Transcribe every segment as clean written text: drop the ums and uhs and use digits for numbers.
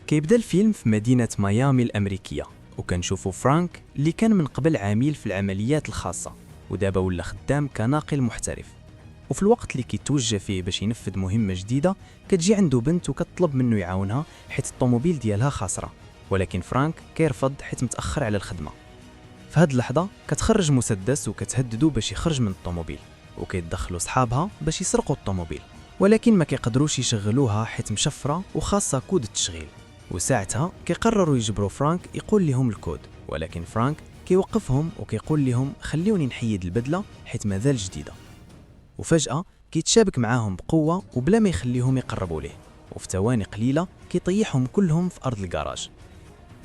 كيبدا الفيلم في مدينة ميامي الأمريكية، وكنشوفوا فرانك اللي كان من قبل عميل في العمليات الخاصة ودابا ولا خدام كناقل محترف. وفي الوقت اللي كيتوجه فيه باش ينفذ مهمة جديدة كتجي عنده بنت وكتطلب منه يعاونها حيت الطوموبيل ديالها خاسرة، ولكن فرانك كيرفض حيت متأخر على الخدمة. في هاد اللحظة كتخرج مسدس وكتهددو باش يخرج من الطوموبيل، وكيتدخلوا صحابها باش يسرقوا الطوموبيل، ولكن ما كيقدروش يشغلوها حيت مشفرة وخاصة كود التشغيل. وساعتها كيقرروا يجبروا فرانك يقول لهم الكود، ولكن فرانك كيوقفهم وكيقول لهم خليوني نحيد البدلة حيت مازال جديدة. وفجأة كيتشابك معاهم بقوة وبلا ما يخليهم يقربوا ليه، وفي ثواني قليلة كيطيحهم كلهم في أرض الكراج.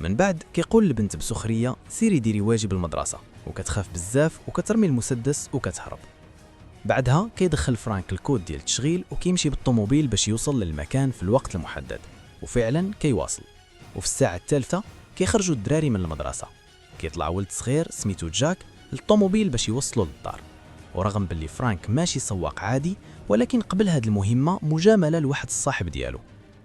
من بعد كيقول البنت بسخرية سيري ديري واجب المدرسة، وكتخاف بزاف وكترمي المسدس وكتهرب. بعدها كيدخل فرانك الكود ديال التشغيل وكيمشي بالطوموبيل باش يوصل للمكان في الوقت المحدد، وفعلا كيواصل. وفي الساعة الثالثة كيخرجوا الدراري من المدرسة، كيطلع ولد صغير سميتو جاك للطوموبيل باش يوصلوا للدار. ورغم باللي فرانك ماشي سواق عادي، ولكن قبل هاد المهمة مجاملة لواحد الصاحب ديالو.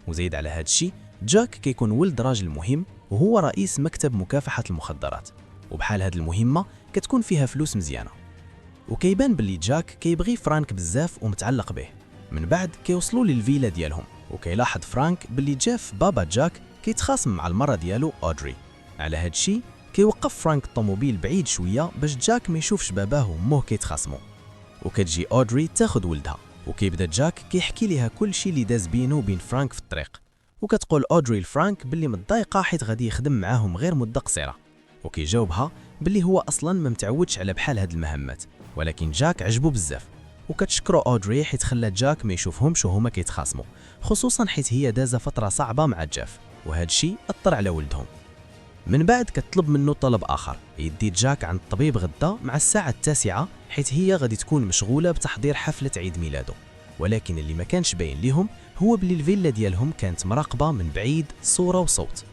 وزيد على هاد الشيء جاك كيكون ولد راجل مهم وهو رئيس مكتب مكافحة المخدرات، وبحال هاد المهمة كتكون فيها فلوس مزيانة. وكيبان باللي جاك كيبغي فرانك بزاف ومتعلق به. من بعد كيوصلوا للفيلا ديالهم، وكيلاحظ فرانك باللي جاف بابا جاك كيتخاصم مع المرة ديالو أودري. على هاد الشيء كيوقف فرانك الطوموبيل بعيد شوية باش جاك ما يشوفش باباه وامه كيتخاصموا. وكتجي أودري تاخد ولدها، وكيبدا جاك كيحكي ليها كل شيء اللي داز بينه وبين فرانك في الطريق. وكتقول أودري لفرانك باللي متضايقة حيت غادي يخدم معاهم غير مدة قصيرة، وكيجاوبها باللي هو أصلا ما متعودش على بحال هاد المهمات، ولكن جاك عجبو بزاف. وكتشكرو أودري حيت خلات جاك ما يشوفهمش وهما كيتخاصموا، خصوصا حيت هي دازه فترة صعبة مع جاف، وهذا الشيء أثر على ولدهم. من بعد كتطلب منه طلب آخر، يدي جاك عند الطبيب غدا مع الساعة 9 حيت هي غادي تكون مشغولة بتحضير حفلة عيد ميلاده. ولكن اللي ما كانش باين ليهم هو بلي الفيلا ديالهم كانت مراقبة من بعيد صورة وصوت.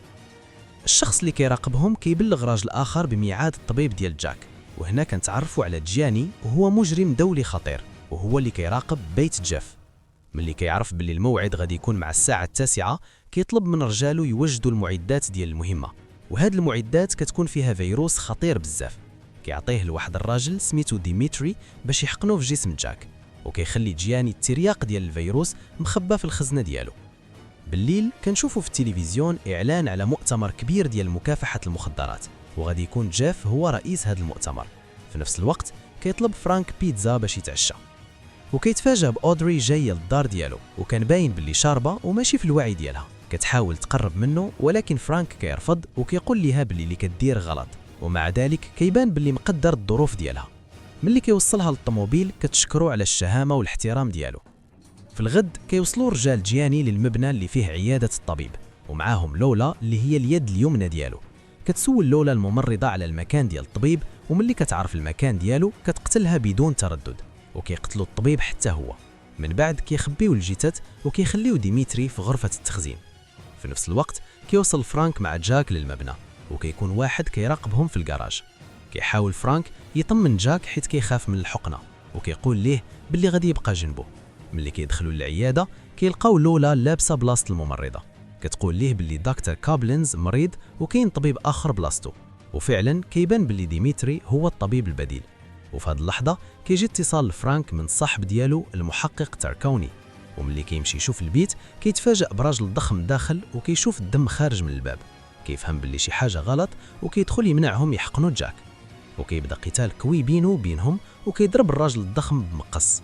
الشخص اللي كيراقبهم كيبلغ راجل آخر بميعاد الطبيب ديال جاك، وهنا كنتعرفوا على جياني وهو مجرم دولي خطير، وهو اللي كيراقب بيت جاف. ملي كيعرف باللي الموعد غادي يكون مع الساعة 9 كيطلب من رجاله يوجدوا المعدات ديال المهمة، وهاد المعدات كتكون فيها فيروس خطير بزاف. كيعطيه لواحد الراجل سميتو ديميتري باش يحقنوه في جسم جاك، وكيخلي جياني الترياق ديال الفيروس مخبى في الخزنة ديالو. بالليل كنشوفوا في التلفزيون إعلان على مؤتمر كبير ديال مكافحة المخدرات، وغادي يكون جاف هو رئيس هذا المؤتمر. في نفس الوقت كيطلب فرانك بيتزا باش يتعشى، وكيتفاجأ بأودري جايه للدار ديالو، وكان باين باللي شاربه وماشي في الوعي ديالها. كتحاول تقرب منه ولكن فرانك كيرفض وكيقول ليها باللي اللي كدير غلط، ومع ذلك كيبان باللي مقدر الظروف ديالها. ملي كيوصلها للطوموبيل كتشكرو على الشهامة والاحترام ديالو. في الغد كيوصلوا رجال جياني للمبنى اللي فيه عيادة الطبيب، ومعاهم لولا اللي هي اليد اليمنى ديالو. كتسول لولا الممرضة على المكان ديال الطبيب، وملي كتعرف المكان ديالو كتقتلها بدون تردد، وكيقتلوا الطبيب حتى هو. من بعد كيخبيو الجثث وكيخليو ديميتري في غرفة التخزين. في نفس الوقت كيوصل فرانك مع جاك للمبنى، وكيكون واحد كيراقبهم في الكراج. كيحاول فرانك يطمن جاك حيت كيخاف من الحقنة، وكيقول ليه باللي غادي يبقى جنبه. ملي كيدخلوا للعيادة كيلقاو لولا لابسة بلاصة الممرضة، كتقول ليه باللي دكتور كابلينز مريض وكاين طبيب آخر بلاصتو. وفعلا كيبان باللي ديميتري هو الطبيب البديل. وفي هذه اللحظة كيجي اتصال لفرانك من صاحب ديالو المحقق تاركوني، وملي كيمشي يشوف البيت كيتفاجأ براجل ضخم داخل وكيشوف الدم خارج من الباب. كيفهم باللي شي حاجة غلط وكيدخل يمنعهم يحقنوا جاك، وكيبدا قتال قوي بينه وبينهم، وكيضرب الراجل الضخم بمقص.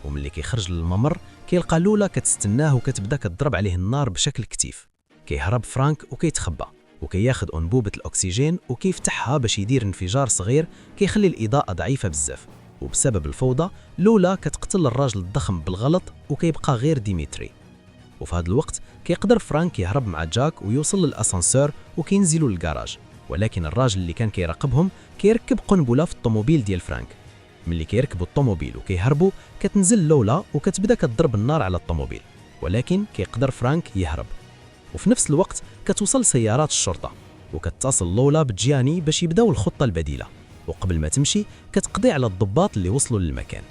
وملي كيخرج للممر كيلقى لولا كتستناه وكتبدا كتضرب عليه النار بشكل كتيف. كيهرب فرانك وكيتخبى، وكياخد أنبوبة الأكسجين وكيفتحها باش يدير انفجار صغير كيخلي الإضاءة ضعيفة بزاف. وبسبب الفوضى لولا كتقتل الراجل الضخم بالغلط وكيبقى غير ديميتري. وفي هذا الوقت كيقدر فرانك يهرب مع جاك ويوصل للأسانسور وكينزلوا للكراج، ولكن الراجل اللي كان كيراقبهم كيركب قنبلة في الطوموبيل ديال فرانك. ملي كيركبوا الطوموبيل وكيهربوا كتنزل لولا وكتبدا كتضرب النار على الطوموبيل، ولكن كيقدر فرانك يهرب. وفي نفس الوقت كتوصل سيارات الشرطة وكتصل لولا بجياني باش يبداو الخطة البديلة، وقبل ما تمشي كتقضي على الضباط اللي وصلوا للمكان.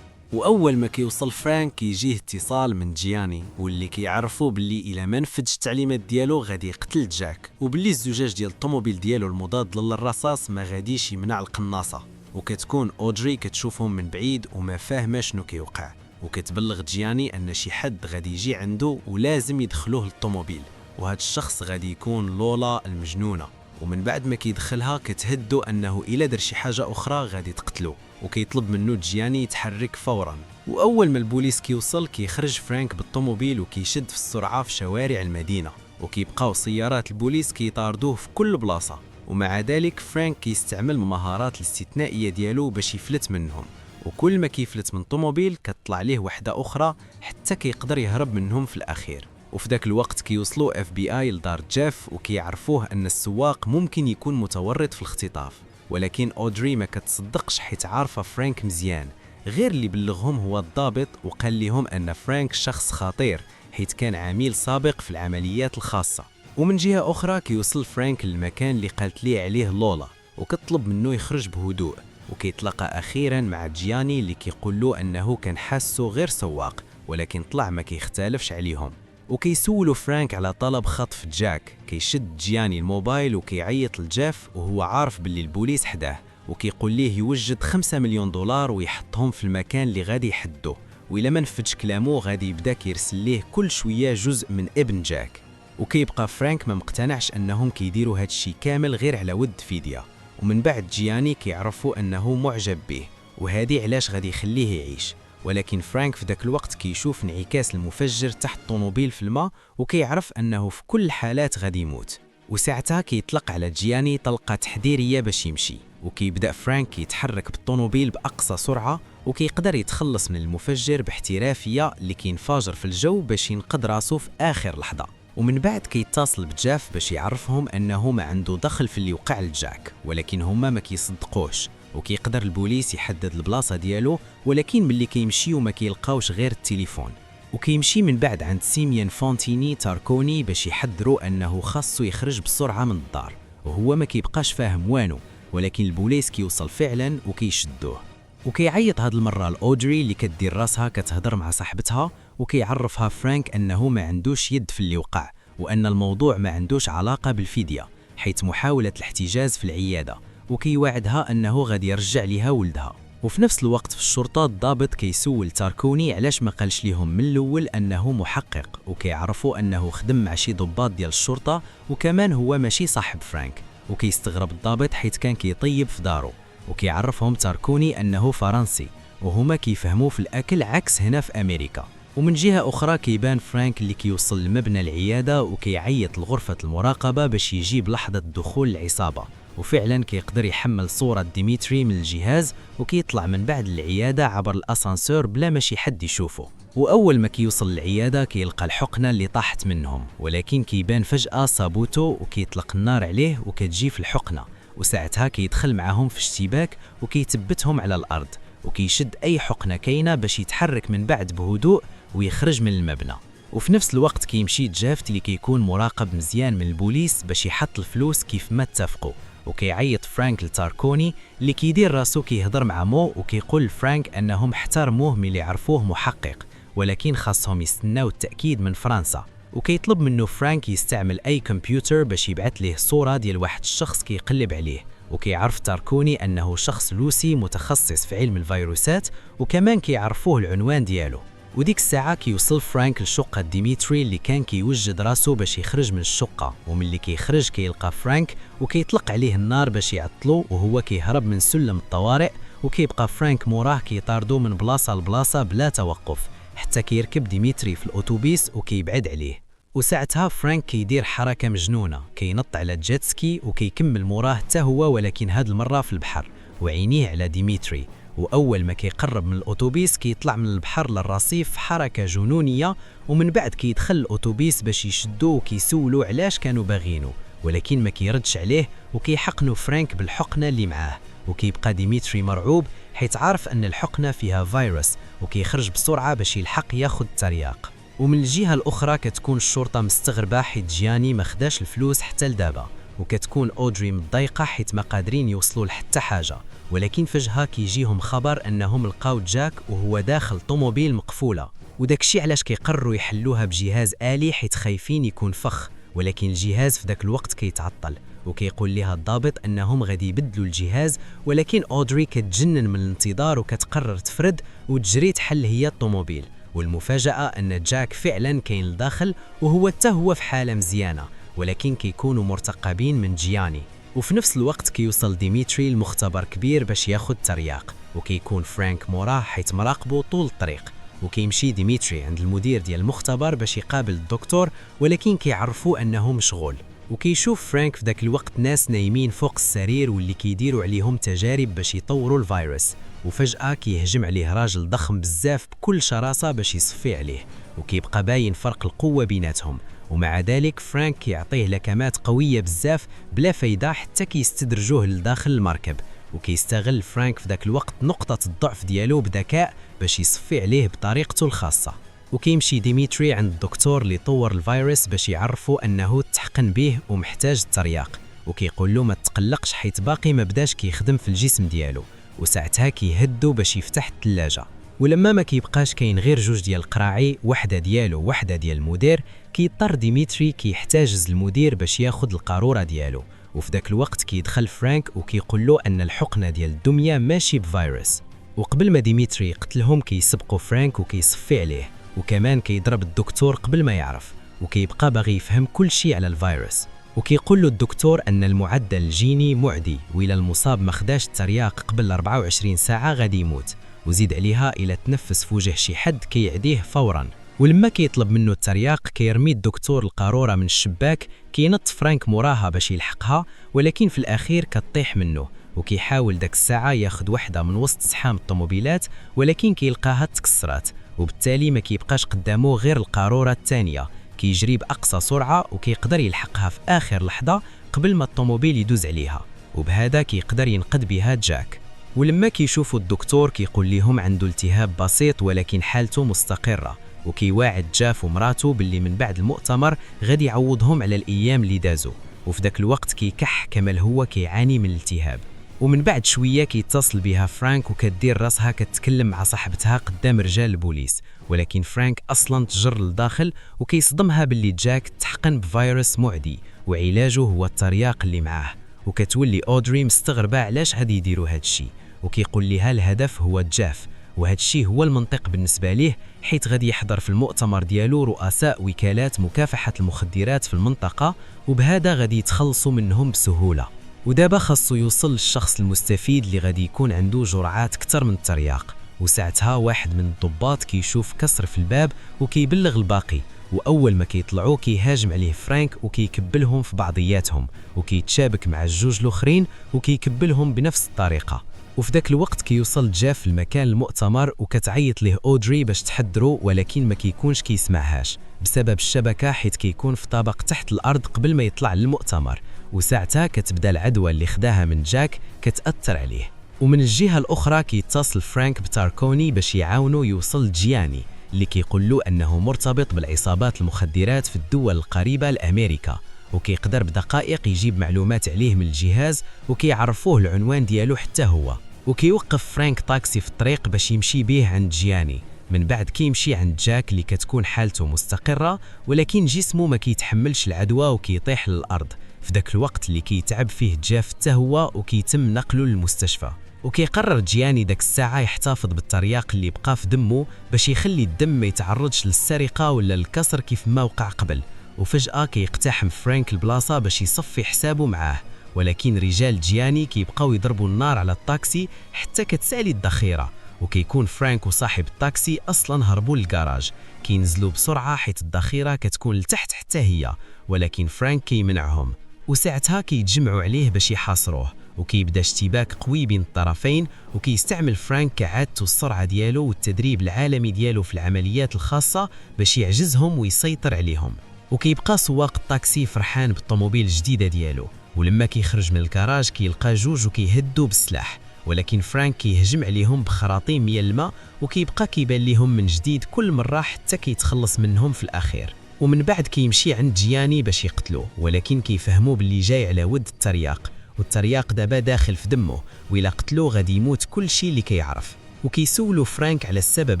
واول ما كيوصل فرانك كيجيه اتصال من جياني واللي كيعرفوا باللي الا ما نفذش التعليمات ديالو غادي يقتل جاك، وباللي الزجاج ديال الطوموبيل ديالو المضاد للرصاص ما غاديش يمنع القناصه. وكتكون اودري كتشوفهم من بعيد وما فاهمه شنو كيوقع، وكتبلغ جياني ان شي حد غادي يجي عنده ولازم يدخلوه للطوموبيل، وهذا الشخص غادي يكون لولا المجنونه. ومن بعد ما كيدخلها كتهدو انه الا دار شي حاجه اخرى غادي تقتلو، وكيطلب منه جياني يتحرك فورا. واول ما البوليس كيوصل كيخرج فرانك بالطوموبيل وكيشد في السرعه في شوارع المدينه، وكيبقاو سيارات البوليس كيطاردوه في كل بلاصه. ومع ذلك فرانك كيستعمل المهارات الاستثنائيه ديالو باش يفلت منهم، وكل ما كيفلت من طوموبيل كتطلع ليه وحده اخرى حتى كيقدر يهرب منهم في الاخير. وفي ذاك الوقت كيوصلوا FBI لدار جيف وكيعرفوه ان السواق ممكن يكون متورط في الاختطاف، ولكن اودري ما كتصدقش حيت عارفه فرانك مزيان. غير اللي بلغهم هو الضابط وقال لهم ان فرانك شخص خطير حيت كان عميل سابق في العمليات الخاصه. ومن جهه اخرى كيوصل فرانك للمكان اللي قالت ليه عليه لولا وكتطلب منه يخرج بهدوء، وكيتلاقى اخيرا مع جياني اللي كيقول له انه كان حاسه غير سواق ولكن طلع ما كيختلفش عليهم. وكيسولوا فرانك على طلب خطف جاك. كيشد جياني الموبايل وكيعيط لجيف وهو عارف باللي البوليس حداه، وكيقول ليه يوجد 5 مليون دولار ويحطهم في المكان اللي غادي يحدوه، وإلا ما نفذش كلامه غادي يبدا كيرسل ليه كل شويه جزء من ابن جاك. وكيبقى فرانك ما مقتنعش انهم كيديروا هادشي كامل غير على ود فيديا. ومن بعد جياني كيعرفوا انه معجب به وهادي علاش غادي يخليه يعيش. ولكن فرانك في ذاك الوقت كيشوف انعكاس المفجر تحت الطوموبيل في الماء وكيعرف انه في كل الحالات غادي يموت. وساعتها كيطلق على جياني طلقه تحذيريه باش يمشي، وكيبدا فرانك يتحرك بالطوموبيل باقصى سرعه وكيقدر يتخلص من المفجر باحترافيه اللي كينفجر في الجو باش ينقذ راسو في اخر لحظه. ومن بعد كيتصل بجاف باش يعرفهم انه ما عنده دخل في اللي وقع لجاك، ولكن هما ما كيصدقوش. وكيقدر البوليس يحدد البلاصه ديالو، ولكن ملي كيمشيو ما كيلقاوش غير التليفون. وكيمشي من بعد عند سيميان فونتيني تاركوني باش يحذروا انه خاصو يخرج بسرعه من الدار، وهو ما كيبقاش فاهم وانو. ولكن البوليس كيوصل فعلا وكيشدوه. وكيعيط هاد المره لاودري اللي كدير راسها كتهضر مع صاحبتها، وكيعرفها فرانك انه ما عندوش يد في اللي وقع، وان الموضوع ما عندوش علاقه بالفديه حيث محاوله الاحتجاز في العياده، وكيوعدها انه غادي يرجع ليها ولدها. وفي نفس الوقت في الشرطه الضابط كيسول تاركوني علاش ما قالش ليهم من الاول انه محقق، وكيعرفوا انه خدم مع شي ضباط ديال الشرطه وكمان هو ماشي صاحب فرانك. وكيستغرب الضابط حيث كان كيطيب في دارو، وكيعرفهم تاركوني انه فرنسي وهما كيفهموا في الاكل عكس هنا في امريكا. ومن جهه اخرى كيبان فرانك اللي كيوصل لمبنى العياده وكيعيط لغرفه المراقبه باش يجيب لحظه دخول العصابه، وفعلا كيقدر يحمل صوره ديميتري من الجهاز وكيطلع من بعد العياده عبر الاسانسور بلا ما شي حد يشوفه. واول ما كيوصل للعياده كيلقى الحقنه اللي طاحت منهم، ولكن كيبان فجاه صابوتو وكيطلق النار عليه وكتجي في الحقنه. وساعتها كيدخل معهم في اشتباك وكيثبتهم على الارض، وكيشد اي حقنه كاينه باش يتحرك من بعد بهدوء ويخرج من المبنى. وفي نفس الوقت كيمشي جافت اللي كيكون مراقب مزيان من البوليس باش يحط الفلوس كيف ما اتفقوا. وكيعيط فرانك لتاركوني اللي كيدير راسو كيهضر مع مو، وكيقول فرانك انهم احترموه ملي عرفوه محقق ولكن خاصهم يستناو التاكيد من فرنسا. وكيطلب منه فرانك يستعمل اي كمبيوتر باش يبعث ليه صوره ديال واحد الشخص كيقلب عليه. وكيعرف تاركوني انه شخص روسي متخصص في علم الفيروسات، وكمان كيعرفوه العنوان ديالو. وديك الساعه كيوصل فرانك لشقه ديميتري اللي كان كيوجد راسو باش يخرج من الشقه، وملي كيخرج كيلقى فرانك وكيطلق عليه النار باش يعطلو وهو كيهرب من سلم الطوارئ. وكيبقى فرانك موراه كيطاردو من بلاصه لبلاصه بلا توقف حتى كيركب ديميتري في الأوتوبيس وكيبعد عليه. وساعتها فرانك كيدير حركة مجنونة، كينط على جيتسكي وكيكمل موراه حتى هو، ولكن هاد المرة في البحر وعينيه على ديميتري. وأول ما كيقرب من الأوتوبيس كيطلع من البحر للرصيف حركة جنونية، ومن بعد كيدخل الأوتوبيس باش يشدوه وكيسولوا علاش كانوا باغينه، ولكن ما كيردش عليه وكيحقنوا فرانك بالحقنة اللي معاه. وكيبقى ديميتري مرعوب حيث عارف أن الحقنة فيها فيروس، وكيخرج بسرعة باش يلحق ياخد الترياق. ومن الجهة الأخرى كتكون الشرطة مستغربة حيث جياني ما خداش الفلوس حتى لدابا، وكتكون أودري متضايقة حيت ما قادرين يوصلوا لحتى حاجة، ولكن فجأة كيجيهم خبر أنهم لقاو جاك وهو داخل طوموبيل مقفولة، وداكشي علاش كيقرروا يحلوها بجهاز آلي حيت خايفين يكون فخ، ولكن الجهاز في داك الوقت كيتعطل، وكيقول ليها الضابط أنهم غادي يبدلوا الجهاز، ولكن أودري كتجنن من الانتظار وكتقرر تفرد وتجري تحل هي الطوموبيل. والمفاجأة أن جاك فعلا كاين لداخل وهو حتى هو في حالة مزيانة، ولكن كيكونوا مرتقبين من جياني. وفي نفس الوقت كيوصل ديميتري لمختبر كبير باش ياخد ترياق، وكيكون فرانك موراه حيت مراقبه طول الطريق، وكيمشي ديميتري عند المدير ديال المختبر باش يقابل الدكتور، ولكن كيعرفوا أنه مشغول. وكيشوف فرانك في ذاك الوقت ناس نايمين فوق السرير واللي كيديروا عليهم تجارب باش يطوروا الفيروس، وفجأة كيهجم عليه راجل ضخم بزاف بكل شراسة باش يصفي عليه، وكيبقى باين فرق القوة بيناتهم. ومع ذلك فرانك كيعطيه لكمات قوية بزاف بلا فايدة حتى كيستدرجوه لداخل المركب، وكيستغل فرانك في ذاك الوقت نقطة الضعف ديالو بذكاء باش يصفي عليه بطريقته الخاصة. وكيمشي ديميتري عند الدكتور اللي طور الفيروس باش يعرفوا أنه تحقن به ومحتاج الترياق، وكيقول له ما تقلقش حيت باقي ما بداش كيخدم في الجسم ديالو، وساعتها كيهدو باش يفتح الثلاجة. ولما ما كيبقاش كاين غير جوج ديال القراعي، وحده ديالو وحده ديال المدير، كيضطر ديميتري كيحتاجز المدير باش ياخذ القارورة ديالو. وفي ذاك الوقت كيدخل فرانك وكيقول له أن الحقنة ديال الدمية ماشي بفيروس، وقبل ما ديميتري يقتلهم كيسبقوا فرانك وكيصفي عليه، وكمان كيضرب الدكتور قبل ما يعرف، وكيبقى باغي يفهم كل شيء على الفيروس. وكيقول له الدكتور أن المعدل الجيني معدي، وإلى المصاب ما خداش الترياق قبل 24 ساعة غادي يموت، وزيد عليها إلى تنفس في وجه شي حد كيعديه فوراً. ولما كيطلب منه الترياق كيرمي الدكتور القارورة من الشباك، كينط فرانك موراها باش يلحقها، ولكن في الأخير كتطيح منه، وكيحاول داك الساعة ياخد واحدة من وسط زحام الطوموبيلات، ولكن كيلقاها تكسرات، وبالتالي ما كيبقاش قدامه غير القارورة الثانية. كيجري بأقصى سرعة وكيقدر يلحقها في آخر لحظة قبل ما الطوموبيل يدوز عليها، وبهذا كيقدر ينقذ بها جاك. ولما كيشوفوا الدكتور كيقول لهم عنده التهاب بسيط ولكن حالته مستقرة، وكيواعد جاف ومراته باللي من بعد المؤتمر غادي يعوضهم على الأيام اللي دازوا. وفي ذاك الوقت كيكح كمال هو كيعاني من الالتهاب. ومن بعد شوية كيتصل بها فرانك وكدير راسها كتكلم مع صاحبتها قدام رجال البوليس، ولكن فرانك أصلا تجر للداخل وكيصدمها باللي جاك تحقن بفيروس معدي وعلاجه هو الترياق اللي معاه. وكتولي أودري مستغربة علاش غادي يديروا هاد الشيء، وكيقول لها الهدف هو الجاف، وهذا الشيء هو المنطق بالنسبة ليه حيث غادي يحضر في المؤتمر ديالو رؤساء وكالات مكافحة المخدرات في المنطقة، وبهذا غادي يتخلصوا منهم بسهولة. ودابا خاصو يوصل للشخص المستفيد اللي غادي يكون عنده جرعات كتر من الترياق، وساعتها واحد من الضباط كيشوف كسر في الباب وكيبلغ الباقي، وأول ما كيطلعوا كيهاجم عليه فرانك وكيكبلهم في بعضياتهم، وكيتشابك مع الجوج الأخرين وكيكبلهم بنفس الطريقة. وفي ذاك الوقت كيوصل جاف المكان المؤتمر وكتعيط له أودري باش تحضروا، ولكن ما كيكونش كيسمعهاش بسبب الشبكة حيث كيكون في طابق تحت الأرض قبل ما يطلع للمؤتمر، وساعتها كتبدا العدوى اللي خداها من جاك كتأثر عليه. ومن الجهة الأخرى كيتصل فرانك بتاركوني باش يعاونوا يوصل جياني اللي كيقول له أنه مرتبط بالعصابات المخدرات في الدول القريبة لأمريكا، وكيقدر بدقائق يجيب معلومات عليه من الجهاز وكيعرفوه العنوان ديالو حتى هو. وكيوقف فرانك طاكسي في الطريق باش يمشي به عند جياني، من بعد كيمشي عند جاك اللي كتكون حالته مستقرة ولكن جسمه ما كيتحملش العدوى وكيطيح للأرض. في ذاك الوقت اللي كيتعب فيه جاف حتى هو وكيتم نقله للمستشفى، وكيقرر جياني داك الساعة يحتفظ بالترياق اللي بقى في دمه باش يخلي الدم ما يتعرضش للسرقة ولا الكسر كيف ما وقع قبل. وفجأة كيقتحم فرانك البلاصة باش يصفي حسابه معاه، ولكن رجال جياني كيبقاو يضربوا النار على الطاكسي حتى كتسالي الذخيرة، وكيكون فرانك وصاحب الطاكسي أصلا هربوا للكراج. كينزلوا بسرعة حيث الذخيرة كتكون لتحت حتى هي، ولكن فرانك كيمنعهم، وساعتها كيتجمعوا عليه باش يحاصروه، وكيبدا اشتباك قوي بين الطرفين. وكيستعمل فرانك كعادته السرعة ديالو والتدريب العالمي ديالو في العمليات الخاصة باش يعجزهم ويسيطر عليهم. وكيبقى سواق الطاكسي فرحان بالطوموبيل الجديدة ديالو، ولما كيخرج من الكراج كيلقى جوج وكيهدوا بالسلاح، ولكن فرانك كيهجم عليهم بخراطيم ديال الماء وكيبقى كيبان ليهم من جديد كل مرة حتى كيتخلص منهم في الأخير. ومن بعد كيمشي عند جياني باش يقتلوه، ولكن كيفهموا باللي جاي على ود الترياق، والترياق دابا داخل في دمه، وإلا قتلوه غادي يموت كل شيء اللي كيعرف. وكيسولوا فرانك على السبب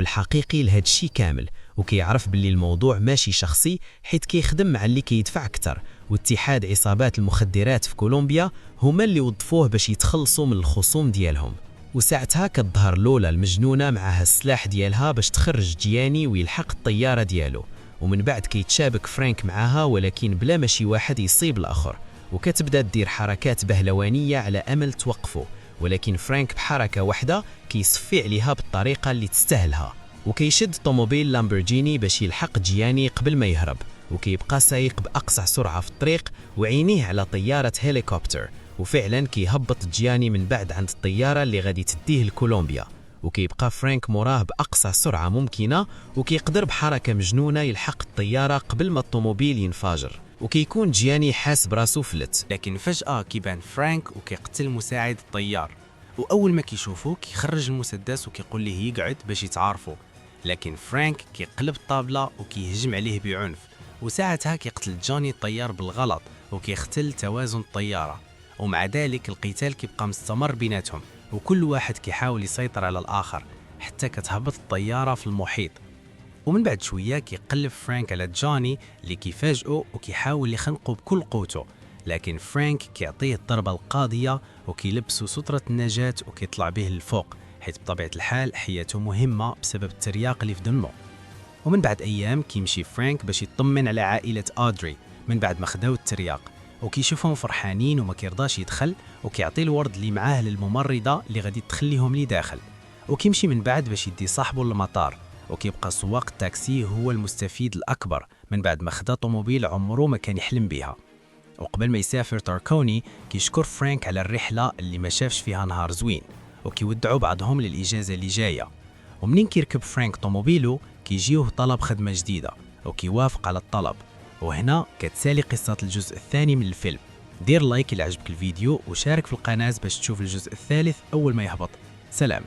الحقيقي لهذا الشيء كامل، وكيعرف باللي الموضوع ماشي شخصي حيت كيخدم مع اللي كيدفع أكثر، واتحاد عصابات المخدرات في كولومبيا هما اللي وظفوه باش يتخلصوا من الخصوم ديالهم. وساعتها كتظهر لولا المجنونة معها السلاح ديالها باش تخرج جياني ويلحق الطيارة ديالو، ومن بعد كيتشابك فرانك معها ولكن بلا ما شي واحد يصيب الآخر، وكتبدا تدير حركات بهلوانية على أمل توقفه، ولكن فرانك بحركة واحدة كيصفي عليها بالطريقة اللي تستاهلها، وكيشد طوموبيل لامبورجيني باش يلحق جياني قبل ما يهرب، وكيبقى سايق بأقصى سرعة في الطريق وعينيه على طيارة هليكوبتر، وفعلا كيهبط جياني من بعد عند الطيارة اللي غادي تديه لكولومبيا، وكيبقى فرانك موراه بأقصى سرعة ممكنة، وكيقدر بحركة مجنونة يلحق الطيارة قبل ما الطوموبيل ينفجر، وكيكون جياني حاس براسو فلت. لكن فجأة كيبان فرانك وكيقتل مساعد الطيار، وأول ما كيشوفوه كيخرج المسدس وكيقول ليه يقعد باش يتعارفوا، لكن فرانك كيقلب الطابلة وكيهجم عليه بعنف، وساعتها كيقتل جوني الطيار بالغلط وكيختل توازن الطيارة، ومع ذلك القتال كيبقى مستمر بيناتهم، وكل واحد كيحاول يسيطر على الآخر حتى كتهبط الطيارة في المحيط. ومن بعد شوية كيقلب فرانك على جوني اللي كيفاجئه وكيحاول يخنقه بكل قوته، لكن فرانك كيعطيه الضربة القاضية وكيلبسه سترة النجاة وكيطلع به للفوق، حيث بطبيعة الحال حياته مهمة بسبب الترياق اللي في دمه. ومن بعد أيام كيمشي فرانك باش يطمن على عائلة أودري من بعد ما خداو الترياق، وكيشوفهم فرحانين وما كيرضاش يدخل، وكيعطي الورد اللي معاه للممرضة اللي غادي تخليهم لي داخل، وكيمشي من بعد باش يدي صاحبه للمطار، وكيبقى سواق التاكسي هو المستفيد الأكبر من بعد ما خدا طوموبيل عمره ما كان يحلم بها. وقبل ما يسافر تاركوني كيشكر فرانك على الرحلة اللي ما شافش فيها نهار زوين، وكيودعوا بعضهم للإجازة اللي جاية. ومنين كيركب فرانك طوموبيلو كيجيوه طلب خدمة جديدة، وكيوافق على الطلب. وهنا كتسالي قصة الجزء الثاني من الفيلم. دير لايك إذا عجبك الفيديو، وشارك في القناة باش تشوف الجزء الثالث أول ما يهبط. سلام.